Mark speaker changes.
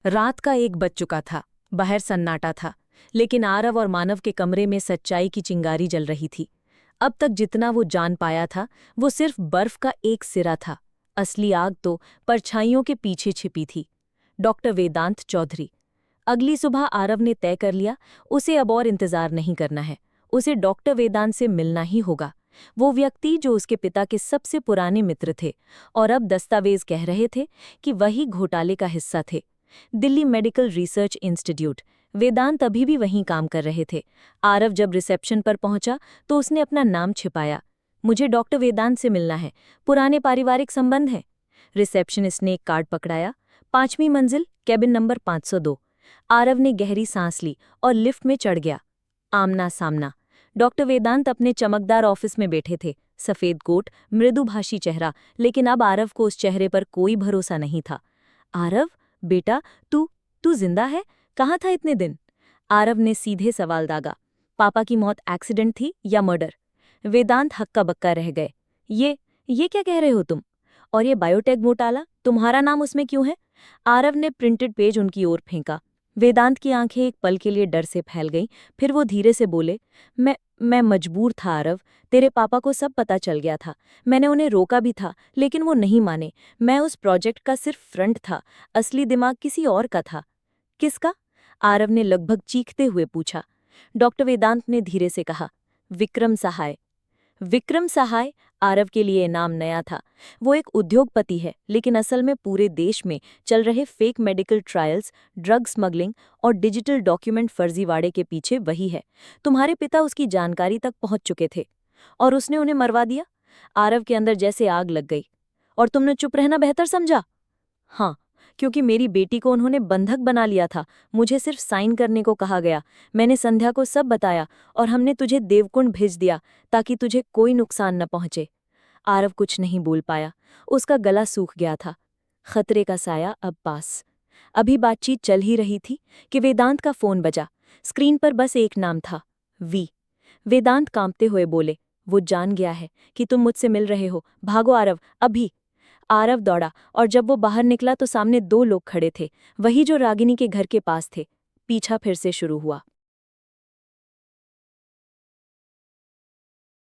Speaker 1: रात का 1 बज चुका था। बाहर सन्नाटा था, लेकिन आरव और मानव के कमरे में सच्चाई की चिंगारी जल रही थी। अब तक जितना वो जान पाया था, वो सिर्फ बर्फ का एक सिरा था। असली आग तो परछाइयों के पीछे छिपी थी। डॉक्टर वेदांत चौधरी। अगली सुबह आरव ने तय कर लिया, उसे अब और इंतजार नहीं करना है। उसे डॉक्टर वेदांत से मिलना ही होगा। वो व्यक्ति जो उसके पिता के सबसे पुराने मित्र थे और अब दस्तावेज कह रहे थे कि वही घोटाले का हिस्सा थे। Delhi medical research institute. Vedant अभी भी वहीं काम कर रहे थे। आरव जब रिसेप्शन पर पहुंचा तो उसने अपना नाम छिपाया। मुझे डॉक्टर वेदांत से मिलना है, पुराने पारिवारिक संबंध हैं। रिसेप्शनिस्ट ने एक कार्ड पकड़ाया। 5वीं मंजिल, कैबिन नंबर 502। आरव ने गहरी सांस ली और लिफ्ट में चढ़ गया। आमना सामना। डॉक्टर वेदांत अपने चमकदार ऑफिस में बैठे थे। सफेद कोट, मृदुभाषी चेहरा, लेकिन अब आरव को उस चेहरे पर कोई भरोसा नहीं था। आरव, बेटा, तू तू जिंदा है? कहाँ था इतने दिन? आरव ने सीधे सवाल दागा। पापा की मौत एक्सीडेंट थी या मर्डर? वेदांत हक्का बक्का रह गए। ये क्या कह रहे हो तुम? और ये बायोटेक घोटाला, तुम्हारा नाम उसमें क्यों है? आरव ने प्रिंटेड पेज उनकी ओर फेंका। वेदांत की आंखें एक पल के लिए डर से फैल गईं, फिर वो धीरे से बोले, मैं मजबूर था आरव। तेरे पापा को सब पता चल गया था। मैंने उन्हें रोका भी था, लेकिन वो नहीं माने। मैं उस प्रोजेक्ट का सिर्फ फ्रंट था, असली दिमाग किसी और का था। किसका? आरव ने लगभग चीखते हुए पूछा। डॉक्टर वेदांत ने धीरे से कहा, विक्रम सहाय। विक्रम सहाय? आरव के लिए नाम नया था। वो एक उद्योगपति है, लेकिन असल में पूरे देश में चल रहे fake medical trials, drug smuggling और डिजिटल डॉक्यूमेंट फर्जीवाड़े के पीछे वही है। तुम्हारे पिता उसकी जानकारी तक पहुंच चुके थे और उसने उन्हें मरवा दिया। आरव के अंदर जैसे आग लग गई। और तुमने चुप रहना बेहतर समझा? हाँ, क्योंकि मेरी बेटी को उन्होंने बंधक बना लिया था। मुझे सिर्फ साइन करने को कहा गया। मैंने संध्या को सब बताया और हमने तुझे देवकुंड भेज दिया ताकि तुझे कोई नुकसान न पहुंचे। आरव कुछ नहीं बोल पाया। उसका गला सूख गया था। खतरे का साया अब पास। अभी बातचीत चल ही रही थी कि वेदांत का फोन बजा। स्क्रीन पर बस एक नाम था, वी। वेदांत कांपते हुए बोले, वो जान गया है कि तुम मुझसे मिल रहे हो। भागो आरव, अभी। आरव दौड़ा और जब वो बाहर निकला तो सामने 2 लोग खड़े थे, वही जो रागिनी के घर के पास थे। पीछा फिर से शुरू हुआ।